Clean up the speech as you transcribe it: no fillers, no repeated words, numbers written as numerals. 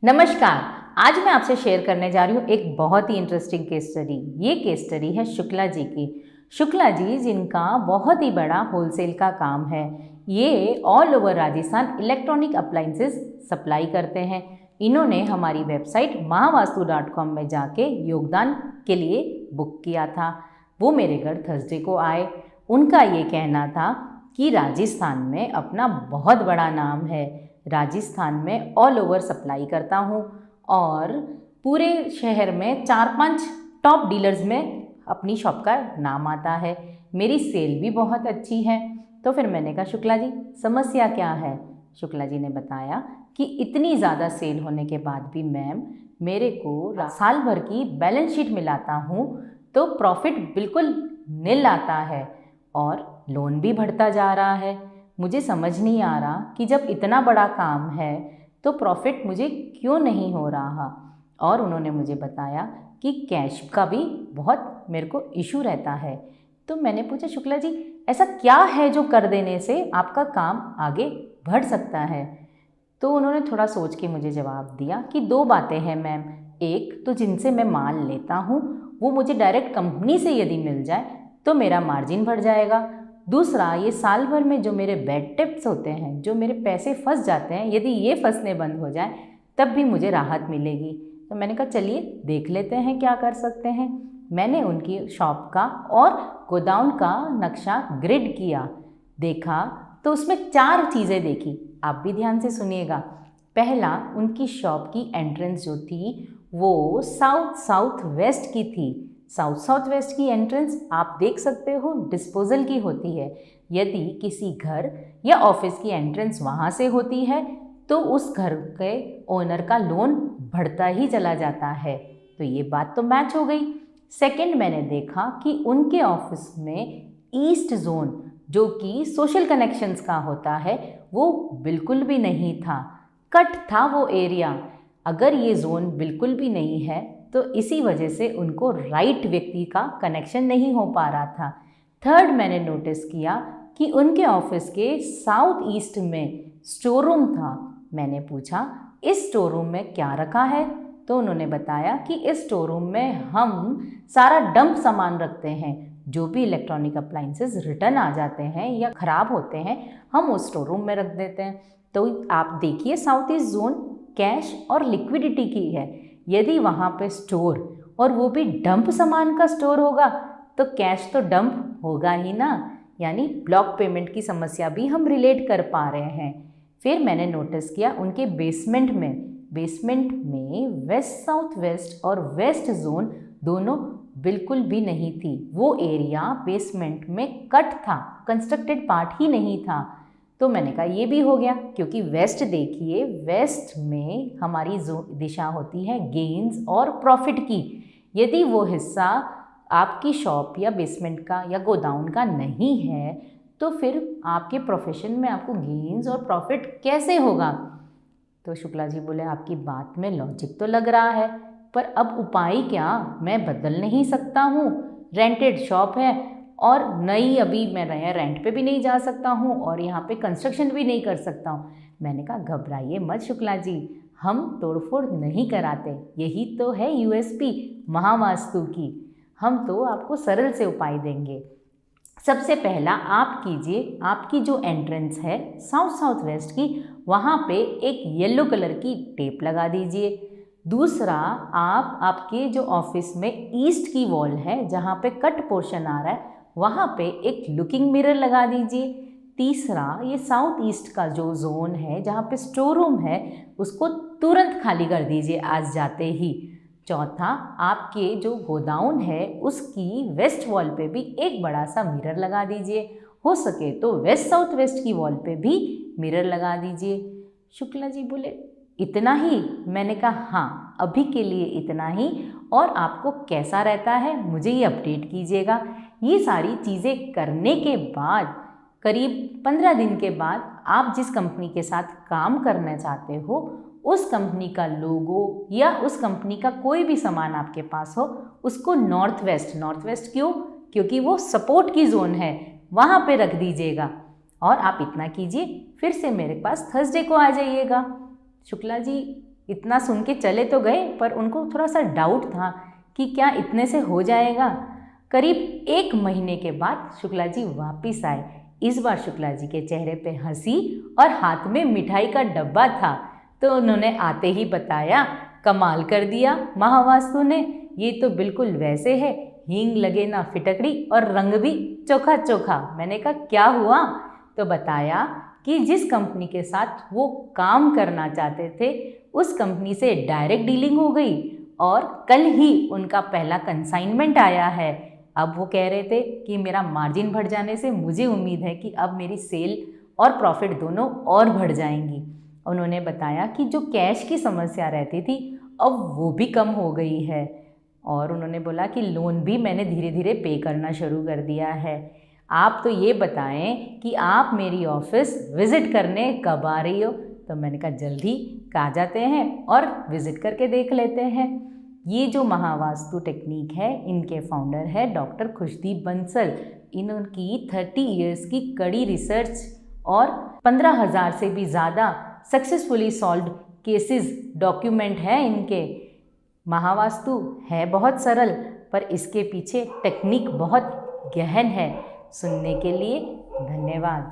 नमस्कार। आज मैं आपसे शेयर करने जा रही हूँ एक बहुत ही इंटरेस्टिंग केस स्टडी। ये केस स्टडी है शुक्ला जी की। शुक्ला जी जिनका बहुत ही बड़ा होलसेल का काम है। ये all over Rajasthan electronic appliances supply करते हैं। इन्होंने हमारी वेबसाइट महावास्तु.com में जाके योगदान के लिए बुक किया था। वो मेरे घर थर्सडे को आए। उनका ये कहना था कि राजस्थान में अपना बहुत बड़ा नाम है, राजस्थान में ऑल ओवर सप्लाई करता हूँ और पूरे शहर में 4-5 टॉप डीलर्स में अपनी शॉप का नाम आता है। मेरी सेल भी बहुत अच्छी है। तो फिर मैंने कहा शुक्ला जी समस्या क्या है। शुक्ला जी ने बताया कि इतनी ज़्यादा सेल होने के बाद भी मैम मेरे को साल भर की बैलेंस शीट मिलाता हूँ तो प्रॉफिट बिल्कुल निल आता है और लोन भी बढ़ता जा रहा है। मुझे समझ नहीं आ रहा कि जब इतना बड़ा काम है तो प्रॉफिट मुझे क्यों नहीं हो रहा। और उन्होंने मुझे बताया कि कैश का भी बहुत मेरे को इशू रहता है। तो मैंने पूछा शुक्ला जी ऐसा क्या है जो कर देने से आपका काम आगे बढ़ सकता है। तो उन्होंने थोड़ा सोच के मुझे जवाब दिया कि 2 बातें हैं मैम। एक तो जिनसे मैं माल लेता हूँ वो मुझे डायरेक्ट कंपनी से यदि मिल जाए तो मेरा मार्जिन बढ़ जाएगा। दूसरा ये साल भर में जो मेरे बैड टिप्स होते हैं, जो मेरे पैसे फंस जाते हैं, यदि ये फंसने बंद हो जाए तब भी मुझे राहत मिलेगी। तो मैंने कहा चलिए देख लेते हैं क्या कर सकते हैं। मैंने उनकी शॉप का और गोडाउन का नक्शा ग्रिड किया, देखा तो उसमें 4 चीज़ें देखी। आप भी ध्यान से सुनिएगा। पहला, उनकी शॉप की एंट्रेंस जो थी वो साउथ वेस्ट की थी। साउथ वेस्ट की एंट्रेंस आप देख सकते हो डिस्पोजल की होती है। यदि किसी घर या ऑफिस की एंट्रेंस वहाँ से होती है तो उस घर के ओनर का लोन बढ़ता ही चला जाता है। तो ये बात तो मैच हो गई। सेकंड, मैंने देखा कि उनके ऑफिस में ईस्ट जोन जो कि सोशल कनेक्शंस का होता है वो बिल्कुल भी नहीं था, कट था वो एरिया। अगर ये जोन बिल्कुल भी नहीं है तो इसी वजह से उनको राइट व्यक्ति का कनेक्शन नहीं हो पा रहा था। थर्ड, मैंने नोटिस किया कि उनके ऑफिस के साउथ ईस्ट में स्टोर रूम था। मैंने पूछा इस स्टोर रूम में क्या रखा है। तो उन्होंने बताया कि इस स्टोर रूम में हम सारा डंप सामान रखते हैं, जो भी इलेक्ट्रॉनिक अप्लाइंसेस रिटर्न आ जाते हैं या ख़राब होते हैं हम उस स्टोर रूम में रख देते हैं। तो आप देखिए साउथ ईस्ट जोन कैश और लिक्विडिटी की है। यदि वहाँ पे स्टोर और वो भी डंप सामान का स्टोर होगा तो कैश तो डंप होगा ही ना, यानी ब्लॉक पेमेंट की समस्या भी हम रिलेट कर पा रहे हैं। फिर मैंने नोटिस किया उनके बेसमेंट में वेस्ट साउथ वेस्ट और वेस्ट जोन दोनों बिल्कुल भी नहीं थी। वो एरिया बेसमेंट में कट था, कंस्ट्रक्टेड पार्ट ही नहीं था। तो मैंने कहा ये भी हो गया, क्योंकि वेस्ट देखिए, वेस्ट में हमारी दिशा होती है गेन्स और प्रॉफिट की। यदि वो हिस्सा आपकी शॉप या बेसमेंट का या गोडाउन का नहीं है तो फिर आपके प्रोफेशन में आपको गेन्स और प्रॉफिट कैसे होगा। तो शुक्ला जी बोले आपकी बात में लॉजिक तो लग रहा है, पर अब उपाय क्या, मैं बदल नहीं सकता हूँ। रेंटेड शॉप है और नई अभी मैं रेंट पे भी नहीं जा सकता हूँ और यहाँ पे कंस्ट्रक्शन भी नहीं कर सकता हूँ। मैंने कहा घबराइए मत शुक्ला जी, हम तोड़फोड़ नहीं कराते, यही तो है यूएसपी महावास्तु की। हम तो आपको सरल से उपाय देंगे। सबसे पहला आप कीजिए, आपकी जो एंट्रेंस है साउथ वेस्ट की, वहाँ पे एक येलो कलर की टेप लगा दीजिए। दूसरा, आप आपके जो ऑफिस में ईस्ट की वॉल है जहाँ पे कट पोर्शन आ रहा है वहाँ पे एक लुकिंग मिरर लगा दीजिए। तीसरा, ये साउथ ईस्ट का जो जोन है जहाँ पे स्टोर रूम है उसको तुरंत खाली कर दीजिए आज जाते ही। चौथा, आपके जो गोडाउन है उसकी वेस्ट वॉल पे भी एक बड़ा सा मिरर लगा दीजिए। हो सके तो वेस्ट साउथ वेस्ट की वॉल पे भी मिरर लगा दीजिए। शुक्ला जी बोले इतना ही। मैंने कहा हाँ अभी के लिए इतना ही, और आपको कैसा रहता है मुझे ये अपडेट कीजिएगा। ये सारी चीज़ें करने के बाद करीब 15 दिन के बाद आप जिस कंपनी के साथ काम करना चाहते हो उस कंपनी का लोगो या उस कंपनी का कोई भी सामान आपके पास हो उसको नॉर्थ वेस्ट क्यों, क्योंकि वो सपोर्ट की जोन है, वहाँ पे रख दीजिएगा। और आप इतना कीजिए, फिर से मेरे पास थर्सडे को आ जाइएगा। शुक्ला जी इतना सुन के चले तो गए, पर उनको थोड़ा सा डाउट था कि क्या इतने से हो जाएगा। करीब 1 महीने के बाद शुक्ला जी वापिस आए। इस बार शुक्ला जी के चेहरे पे हंसी और हाथ में मिठाई का डब्बा था। तो उन्होंने आते ही बताया, कमाल कर दिया महावास्तु ने, ये तो बिल्कुल वैसे है, हींग लगे ना फिटकड़ी और रंग भी चोखा चोखा। मैंने कहा क्या हुआ? तो बताया कि जिस कंपनी के साथ वो काम करना चाहते थे उस कंपनी से डायरेक्ट डीलिंग हो गई और कल ही उनका पहला कंसाइनमेंट आया है। अब वो कह रहे थे कि मेरा मार्जिन बढ़ जाने से मुझे उम्मीद है कि अब मेरी सेल और प्रॉफिट दोनों और बढ़ जाएंगी। उन्होंने बताया कि जो कैश की समस्या रहती थी अब वो भी कम हो गई है, और उन्होंने बोला कि लोन भी मैंने धीरे धीरे पे करना शुरू कर दिया है। आप तो ये बताएं कि आप मेरी ऑफिस विज़िट करने कब आ रही हो? तो मैंने कहा जल्दी आ जाते हैं और विज़िट करके देख लेते हैं। ये जो महावास्तु टेक्निक है, इनके फाउंडर है डॉक्टर खुशदीप बंसल। इनकी 30 इयर्स की कड़ी रिसर्च और 15,000 से भी ज़्यादा सक्सेसफुली सॉल्व्ड केसेस डॉक्यूमेंट है इनके। महावास्तु है बहुत सरल, पर इसके पीछे टेक्निक बहुत गहन है। सुनने के लिए धन्यवाद।